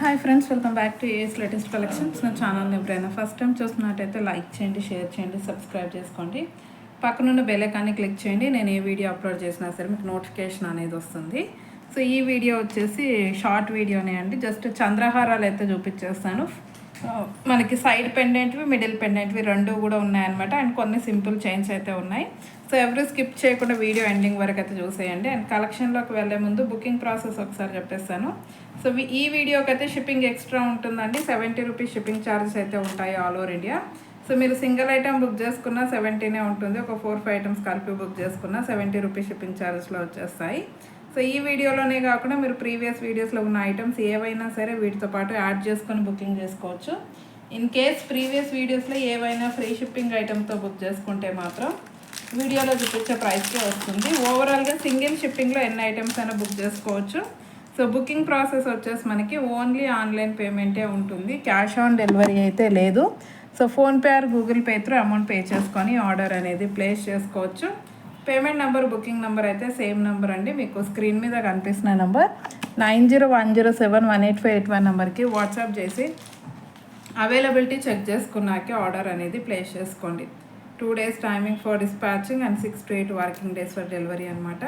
Hi friends, welcome back to AS latest collections. నా ఛానల్ని ఎప్పుడైనా ఫస్ట్ టైం చూస్తున్నట్టయితే లైక్ చేయండి, షేర్ చేయండి, సబ్స్క్రైబ్ చేసుకోండి. పక్కనున్న బెల్ ఐకాన్ని క్లిక్ చేయండి. నేను ఏ వీడియో అప్లోడ్ చేసినా సరే మీకు నోటిఫికేషన్ అనేది వస్తుంది. సో ఈ వీడియో వచ్చేసి షార్ట్ వీడియోనే అండి. జస్ట్ చంద్రహారాలు అయితే చూపించేస్తాను. మనకి సైడ్ పెండెంట్వి, మిడిల్ పెండెంట్వి రెండు కూడా ఉన్నాయన్నమాట. అండ్ కొన్ని సింపుల్ చైన్స్ అయితే ఉన్నాయి. సో ఎవరు స్కిప్ చేయకుండా వీడియో ఎండింగ్ వరకు అయితే చూసేయండి. అండ్ కలెక్షన్లోకి వెళ్ళే ముందు బుకింగ్ ప్రాసెస్ ఒకసారి చెప్పేస్తాను. సో ఈ వీడియోకి అయితే షిప్పింగ్ ఎక్స్ట్రా ఉంటుందండి. 70 రూపీస్ షిప్పింగ్ ఛార్జెస్ అయితే ఉంటాయి ఆల్ ఓవర్ ఇండియా. సో మీరు సింగిల్ ఐటమ్ బుక్ చేసుకున్న 70నే ఉంటుంది. ఒక 4-5 ఐటమ్స్ కలిపి బుక్ చేసుకున్న 70 రూపీస్ షిప్పింగ్ ఛార్జెస్లో వచ్చేస్తాయి. సో ఈ వీడియోలోనే కాకుండా మీరు ప్రీవియస్ వీడియోస్లో ఉన్న ఐటమ్స్ ఏవైనా సరే వీటితో పాటు యాడ్ చేసుకొని బుకింగ్ చేసుకోవచ్చు. ఇన్ కేస్ ప్రీవియస్ వీడియోస్లో ఏవైనా ఫ్రీ షిప్పింగ్ ఐటమ్తో బుక్ చేసుకుంటే మాత్రం వీడియోలో చూపించే ప్రైస్కే వస్తుంది. ఓవరాల్గా సింగిల్ షిప్పింగ్లో ఎన్ని ఐటమ్స్ అయినా బుక్ చేసుకోవచ్చు. సో బుకింగ్ ప్రాసెస్ వచ్చేసి మనకి ఓన్లీ ఆన్లైన్ పేమెంటే ఉంటుంది. క్యాష్ ఆన్ డెలివరీ అయితే లేదు. So PhonePe are Google pay through amount pay చేసుకొని ఆర్డర్ అనేది ప్లేస్ చేసుకోవచ్చు. పేమెంట్ నెంబర్, బుకింగ్ నెంబర్ అయితే సేమ్ నెంబర్ అండి. మీకు స్క్రీన్ మీద కనిపిస్తున్న నెంబర్ 9010718581 నెంబర్కి వాట్సాప్ చేసి అవైలబిలిటీ చెక్ చేసుకున్నాకే ఆర్డర్ అనేది ప్లేస్ చేసుకోండి. 2 days timing for dispatching and 6 to 8 working days for delivery అనమాట.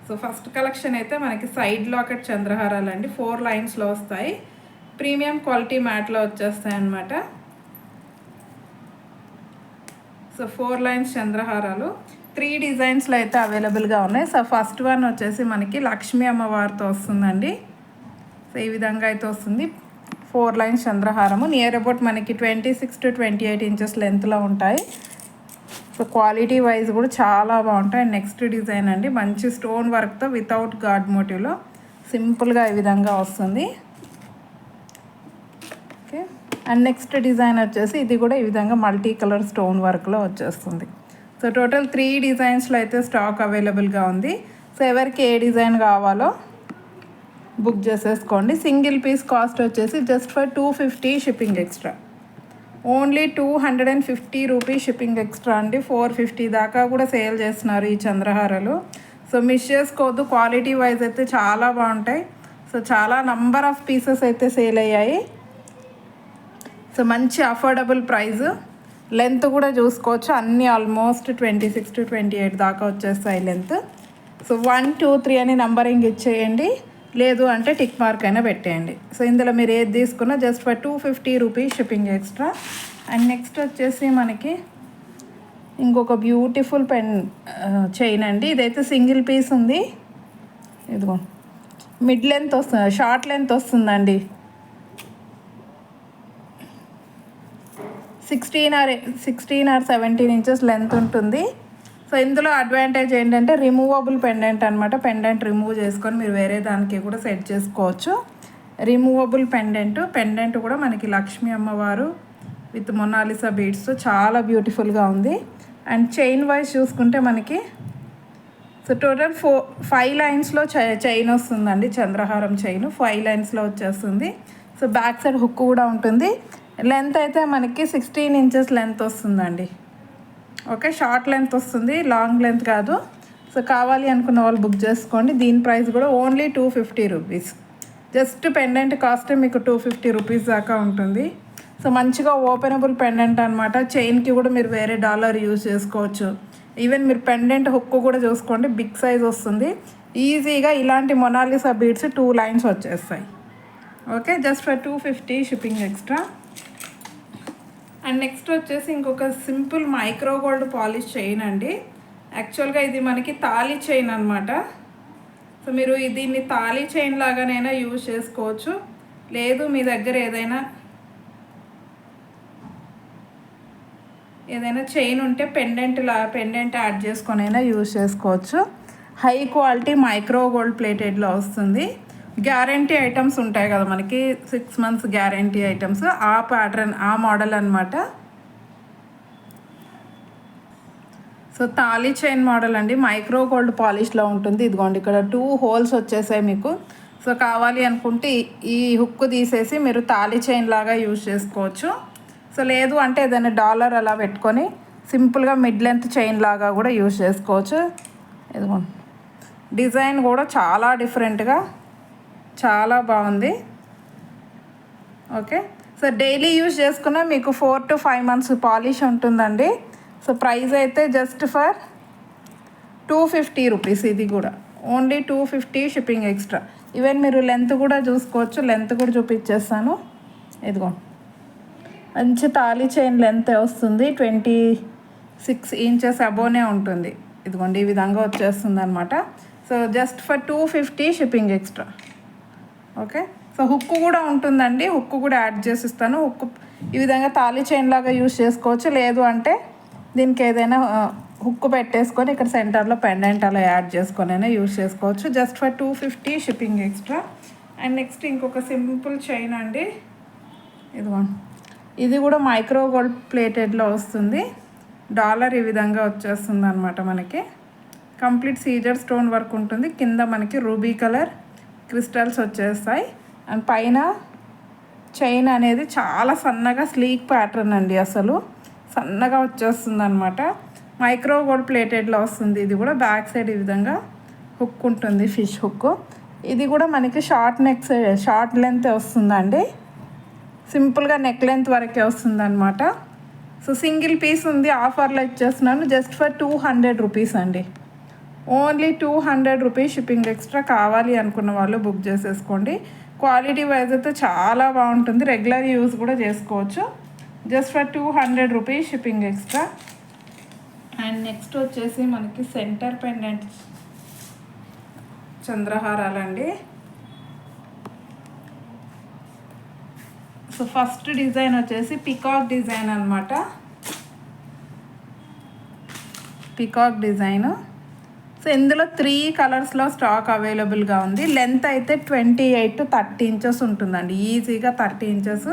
సో ఫస్ట్ కలెక్షన్ అయితే మనకి సైడ్ లాకెట్ చంద్రహారాలు అండి. 4 లైన్స్లో వస్తాయి. ప్రీమియం క్వాలిటీ మ్యాట్లో వచ్చేస్తాయి అన్నమాట. సో 4 లైన్స్ చంద్రహారాలు 3 డిజైన్స్లో అయితే అవైలబుల్గా ఉన్నాయి. సో ఫస్ట్ వన్ వచ్చేసి మనకి లక్ష్మీ అమ్మవారితో వస్తుందండి. సో ఈ విధంగా అయితే వస్తుంది. 4 లైన్స్ చంద్రహారము నియర్ అబౌట్ మనకి 26 to 28 ఇంచెస్ లెంత్లో ఉంటాయి. సో క్వాలిటీ వైజ్ కూడా చాలా బాగుంటాయి. నెక్స్ట్ డిజైన్ అండి, మంచి స్టోన్ వర్క్తో వితౌట్ గాడ్ మోటివ్లో సింపుల్గా ఈ విధంగా వస్తుంది. ఓకే, అండ్ నెక్స్ట్ డిజైన్ వచ్చేసి ఇది కూడా ఈ విధంగా మల్టీ కలర్ స్టోన్ వర్క్లో వచ్చేస్తుంది. సో టోటల్ 3 డిజైన్స్లో అయితే స్టాక్ అవైలబుల్గా ఉంది. సో ఎవరికి ఏ డిజైన్ కావాలో బుక్ చేసేసుకోండి. సింగిల్ పీస్ కాస్ట్ వచ్చేసి just for 250 shipping extra. Only 250 rupees shipping extra అండి. 450 దాకా కూడా సేల్ చేస్తున్నారు ఈ చంద్రహారాలు. సో మిస్ చేసుకోవద్దు. క్వాలిటీ వైజ్ అయితే చాలా బాగుంటాయి. సో చాలా నంబర్ ఆఫ్ పీసెస్ అయితే సేల్ అయ్యాయి. సో మంచి అఫోర్డబుల్ ప్రైస్. లెంత్ కూడా చూసుకోవచ్చు. అన్నీ ఆల్మోస్ట్ 26 to 28 దాకా వచ్చేస్తాయి లెంత్. సో 1, 2, 3 అని నంబరింగ్ ఇచ్చేయండి. లేదు అంటే టిక్ మార్క్ అయినా పెట్టేయండి. సో ఇందులో మీరు ఏది తీసుకున్నా just for 250 rupees shipping extra. And next వచ్చేసి మనకి ఇంకొక బ్యూటిఫుల్ చైన్ అండి. ఇదైతే సింగిల్ పీస్ ఉంది. ఇదిగో మిడ్ లెంత్ వస్తుంది, షార్ట్ లెంత్ వస్తుందండి. 16 or 17 ఇంచెస్ లెంత్ ఉంటుంది. సో ఇందులో అడ్వాంటేజ్ ఏంటంటే రిమూవబుల్ పెండెంట్ అనమాట. పెండెంట్ రిమూవ్ చేసుకొని మీరు వేరే దానికి కూడా సెట్ చేసుకోవచ్చు. రిమూవబుల్ పెండెంట్ కూడా మనకి లక్ష్మీ అమ్మవారు విత్ మొనాలిసా బీడ్స్తో చాలా బ్యూటిఫుల్గా ఉంది. అండ్ చైన్ వైజ్ చూసుకుంటే మనకి సో టోటల్ 5 లైన్స్లో చైన్ వస్తుందండి. చంద్రహారం చైన్ 5 లైన్స్లో వచ్చేస్తుంది. సో బ్యాక్ సైడ్ హుక్ కూడా ఉంటుంది. లెంత్ అయితే మనకి 16 ఇంచెస్ లెంత్ వస్తుందండి. ఓకే, షార్ట్ లెంత్ వస్తుంది, లాంగ్ లెంత్ కాదు. సో కావాలి అనుకున్న వాళ్ళు బుక్ చేసుకోండి. దీని ప్రైస్ కూడా only 250 rupees. Just pendant cost మీకు 250 రూపీస్ దాకా ఉంటుంది. సో మంచిగా ఓపెనబుల్ పెండెంట్ అనమాట. చైన్కి కూడా మీరు వేరే డాలర్ యూజ్ చేసుకోవచ్చు. ఈవెన్ మీరు పెండెంట్ హుక్ కూడా చూసుకోండి, బిగ్ సైజ్ వస్తుంది. ఈజీగా ఇలాంటి మొనాలిసా బీడ్స్ 2 లైన్స్ వచ్చేస్తాయి. Okay, just for 250 shipping extra. And next వచ్చేసి ఇంకొక simple micro gold polish chain అండి. యాక్చువల్గా ఇది మనకి తాళీ చైన్ అనమాట. సో మీరు దీన్ని తాళీ చైన్ లాగానైనా యూజ్ చేసుకోవచ్చు. లేదు మీ దగ్గర ఏదైనా చైన్ ఉంటే పెండెంట్ యాడ్ చేసుకొనైనా యూజ్ చేసుకోవచ్చు. హై క్వాలిటీ మైక్రో గోల్డ్ ప్లేటెడ్లో వస్తుంది. గ్యారంటీ ఐటమ్స్ ఉంటాయి కదా మనకి, 6 months గ్యారంటీ ఐటమ్స్. ఆ ప్యాటర్న్, ఆ మోడల్ అనమాట. సో తాళీ చైన్ మోడల్ అండి. మైక్రో గోల్డ్ పాలిష్లో ఉంటుంది. ఇదిగోండి ఇక్కడ 2 holes వచ్చేసాయి మీకు. సో కావాలి అనుకుంటే ఈ హుక్ తీసేసి మీరు తాళీ చైన్ లాగా యూజ్ చేసుకోవచ్చు. సో లేదు అంటే ఏదైనా డాలర్ అలా పెట్టుకొని సింపుల్గా మిడ్ లెంత్ చైన్ లాగా కూడా యూజ్ చేసుకోవచ్చు. ఇదిగోండి డిజైన్ కూడా చాలా డిఫరెంట్గా చాలా బాగుంది. ఓకే. సో డైలీ యూజ్ చేసుకున్న మీకు 4 to 5 months పాలిష్ ఉంటుందండి. సో ప్రైస్ అయితే జస్ట్ ఫర్ 250 రూపీస్. ఇది కూడా ఓన్లీ 250 షిప్పింగ్ ఎక్స్ట్రా. ఈవెన్ మీరు లెంత్ కూడా చూసుకోవచ్చు. లెంత్ కూడా చూపించేస్తాను. ఇదిగో మంచి తాళీ చైన్ లెంత్ వస్తుంది. 26 inches అబోనే ఉంటుంది. ఇదిగోండి ఈ విధంగా వచ్చేస్తుంది అనమాట. So just for 250 shipping extra. Okay. So hook కూడా ఉంటుందండి. హుక్ కూడా యాడ్ చేసిస్తాను. హుక్ ఈ విధంగా తాళీ చైన్ లాగా యూస్ చేసుకోవచ్చు. లేదు అంటే దీనికి ఏదైనా హుక్ పెట్టేసుకొని ఇక్కడ సెంటర్లో పెండెంట్ అలా యాడ్ చేసుకొని అయినా యూస్ చేసుకోవచ్చు. Just for 250 shipping extra. And next ఇంకొక సింపుల్ చైన్ అండి. ఇదిగోండి ఇది కూడా మైక్రో గోల్డ్ ప్లేటెడ్లో వస్తుంది. డాలర్ ఈ విధంగా వచ్చేస్తుంది అనమాట. మనకి కంప్లీట్ సీజర్ స్టోన్ వర్క్ ఉంటుంది. కింద మనకి రూబీ కలర్ క్రిస్టల్స్ వచ్చేస్తాయి. అండ్ పైన చైన్ అనేది చాలా సన్నగా స్లీక్ ప్యాటర్న్ అండి. అసలు సన్నగా వచ్చేస్తుంది అనమాట. మైక్రో గోల్డ్ ప్లేటెడ్లో వస్తుంది. ఇది కూడా బ్యాక్ సైడ్ ఈ విధంగా హుక్ ఉంటుంది, ఫిష్ హుక్. ఇది కూడా మనకి షార్ట్ లెంత్ వస్తుందండి. సింపుల్గా నెక్ లెంత్ వరకే వస్తుంది అనమాట. సో సింగిల్ పీస్ ఉంది, ఆఫర్లో ఇచ్చేస్తున్నాను. జస్ట్ ఫర్ 200 రూపీస్ అండి. Only 200 rupees shipping extra. కావాలి అనుకున్న వాళ్ళు బుక్ చేసేసుకోండి. క్వాలిటీ వైజ్ అయితే చాలా బాగుంటుంది. రెగ్యులర్ యూస్ కూడా చేసుకోవచ్చు. Just for 200 rupees shipping extra. And next వచ్చేసి మనకి సెంటర్ పెండెంట్ చంద్రహారాలండి. సో ఫస్ట్ డిజైన్ వచ్చేసి పికాక్ డిజైన్ అనమాట. Peacock design. సో ఇందులో 3 కలర్స్లో స్టాక్ అవైలబుల్గా ఉంది. లెంత్ అయితే 28 to 30 inches ఉంటుందండి. ఈజీగా 30 inches.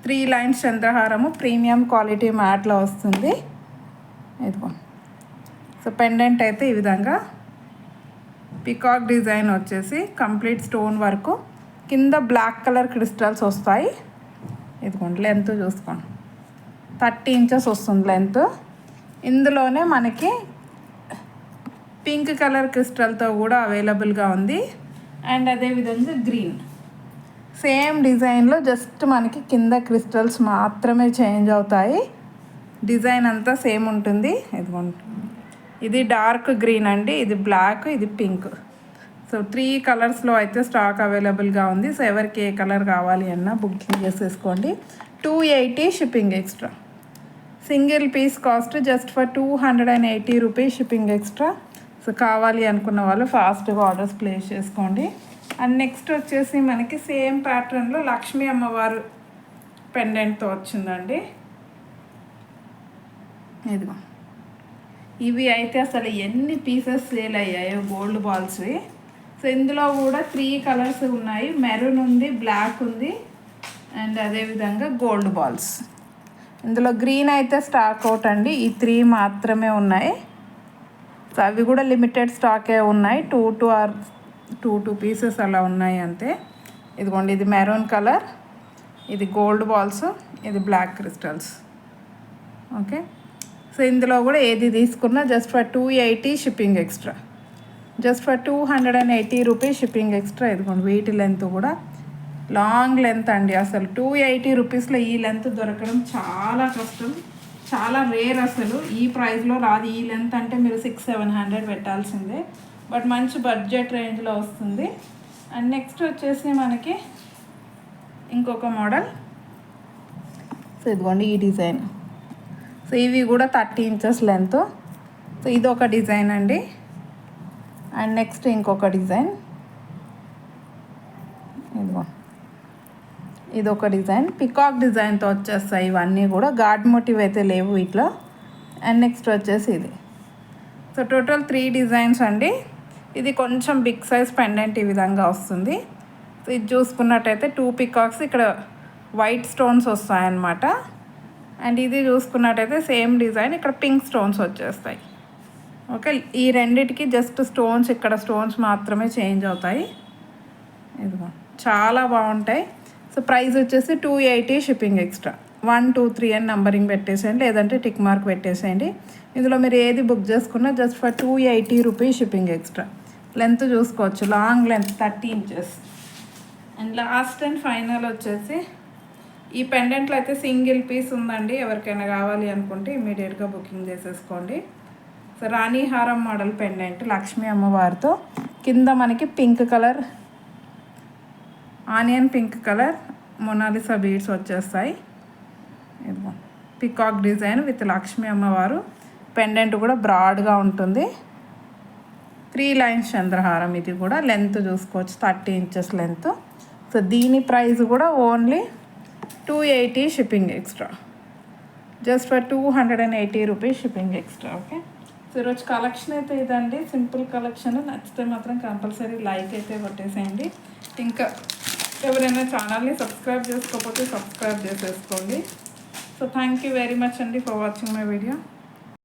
3 lines చంద్రహారము ప్రీమియం క్వాలిటీ మ్యాట్లో వస్తుంది. ఇదిగో. సో పెండెంట్ అయితే ఈ విధంగా పికాక్ డిజైన్ వచ్చేసి కంప్లీట్ స్టోన్ వర్క్. కింద బ్లాక్ కలర్ క్రిస్టల్స్ వస్తాయి. ఇదిగోండి లెంత్ చూసుకోండి, 30 inches వస్తుంది లెంత్. ఇందులోనే మనకి పింక్ కలర్ క్రిస్టల్తో కూడా అవైలబుల్గా ఉంది. అండ్ అదేవిధంగా గ్రీన్ సేమ్ డిజైన్లో జస్ట్ మనకి కింద క్రిస్టల్స్ మాత్రమే చేంజ్ అవుతాయి. డిజైన్ అంతా సేమ్ ఉంటుంది. ఇదిగోండి ఇది డార్క్ గ్రీన్ అండి, ఇది బ్లాక్, ఇది పింక్. సో 3 కలర్స్లో అయితే స్టాక్ అవైలబుల్గా ఉంది. సో ఎవరికి ఏ కలర్ కావాలి అన్నా బుకింగ్ చేసేసుకోండి. 280 shipping extra. Single piece cost just for 280 rupees shipping extra. So కావాలి అనుకున్న వాళ్ళు ఫాస్ట్గా ఆర్డర్స్ ప్లేస్ చేసుకోండి. అండ్ నెక్స్ట్ వచ్చేసి మనకి సేమ్ ప్యాటర్న్లో లక్ష్మీ అమ్మవారు పెండెంట్తో వచ్చిందండి. ఇదిగో ఇవి అయితే అసలు ఎన్ని పీసెస్ సేల్ అయ్యాయో గోల్డ్ బాల్స్వి. సో ఇందులో కూడా 3 కలర్స్ ఉన్నాయి. మెరూన్ ఉంది, బ్లాక్ ఉంది, అండ్ అదేవిధంగా గోల్డ్ బాల్స్. ఇందులో గ్రీన్ అయితే స్టాక్ అవుట్ అండి. ఈ 3 మాత్రమే ఉన్నాయి. సో అవి కూడా లిమిటెడ్ స్టాకే ఉన్నాయి. 2 పీసెస్ అలా ఉన్నాయి అంతే. ఇదిగోండి ఇది మెరూన్ కలర్, ఇది గోల్డ్ బాల్స్, ఇది బ్లాక్ క్రిస్టల్స్. ఓకే. సో ఇందులో కూడా ఏది తీసుకున్నా just for 280 shipping extra. Just for 280 rupees shipping extra. ఇదిగోండి వీటి లెంత్ కూడా లాంగ్ లెంత్ అండి. అసలు 280 రూపీస్లో ఈ లెంత్ దొరకడం చాలా కష్టం, చాలా రేర్. అసలు ఈ ప్రైస్లో రాదు. ఈ లెంత్ అంటే మీరు 600-700 పెట్టాల్సిందే. బట్ మంచి బడ్జెట్ రేంజ్లో వస్తుంది. అండ్ నెక్స్ట్ వచ్చేసి మనకి ఇంకొక మోడల్. సో ఇదిగోండి ఈ డిజైన్. సో ఇవి కూడా 30 inches లెంత్. సో ఇది ఒక డిజైన్ అండి. అండ్ నెక్స్ట్ ఇంకొక డిజైన్. ఇదిగో ఇది ఒక డిజైన్, పికాక్ డిజైన్తో వచ్చేస్తాయి ఇవన్నీ కూడా. గాడ్ మోటివ్ అయితే లేవు వీటిలో. అండ్ నెక్స్ట్ వచ్చేసి ఇది. సో టోటల్ 3 డిజైన్స్ అండి. ఇది కొంచెం బిగ్ సైజ్ పెండెంట్ ఈ విధంగా వస్తుంది. సో ఇది చూసుకున్నట్టయితే 2 పికాక్స్ ఇక్కడ వైట్ స్టోన్స్ వస్తాయన్నమాట. అండ్ ఇది చూసుకున్నట్టయితే సేమ్ డిజైన్, ఇక్కడ పింక్ స్టోన్స్ వచ్చేస్తాయి. ఓకే. ఈ రెండిటికి జస్ట్ స్టోన్స్, ఇక్కడ స్టోన్స్ మాత్రమే చేంజ్ అవుతాయి. ఇదిగో చాలా బాగుంటాయి. సో ప్రైస్ వచ్చేసి 280 షిప్పింగ్ ఎక్స్ట్రా. 1, 2, 3 అని నంబరింగ్ పెట్టేసేయండి, లేదంటే టిక్ మార్క్ పెట్టేసేయండి. ఇందులో మీరు ఏది బుక్ చేసుకున్నా just for 280 rupees shipping extra. Length చూసుకోవచ్చు, long length 30 inches. And last and final వచ్చేసి ఈ పెండెంట్లో అయితే సింగిల్ పీస్ ఉందండి, ఎవరికైనా కావాలి అనుకుంటే ఇమీడియట్గా బుకింగ్ చేసేసుకోండి. సో రాణి హారం మోడల్ పెండెంట్ లక్ష్మీ అమ్మవారితో, కింద మనకి pink colour onion pink colour Mona Lisa beads వచ్చేస్తాయి. ఇదిగో పికాక్ డిజైన్ విత్ లక్ష్మీ అమ్మవారు. పెండెంట్ కూడా బ్రాడ్గా ఉంటుంది. 3 లైన్స్ చంద్రహారం. ఇది కూడా లెంత్ చూసుకోవచ్చు, 30 ఇంచెస్ లెంత్. సో దీని ప్రైస్ కూడా only 280 shipping extra, just for 280 rupees shipping extra. Okay, so ఈరోజు కలెక్షన్ అయితే ఇదండి, సింపుల్ కలెక్షన్. నచ్చితే మాత్రం కంపల్సరీ లైక్ అయితే కొట్టేసేయండి. ఇంకా ఎవరైనా ఛానల్ని సబ్స్క్రైబ్ చేసుకోకపోతే సబ్స్క్రైబ్ చేసేసుకోండి. So thank you very much అండి ఫర్ వాచింగ్ మై వీడియో.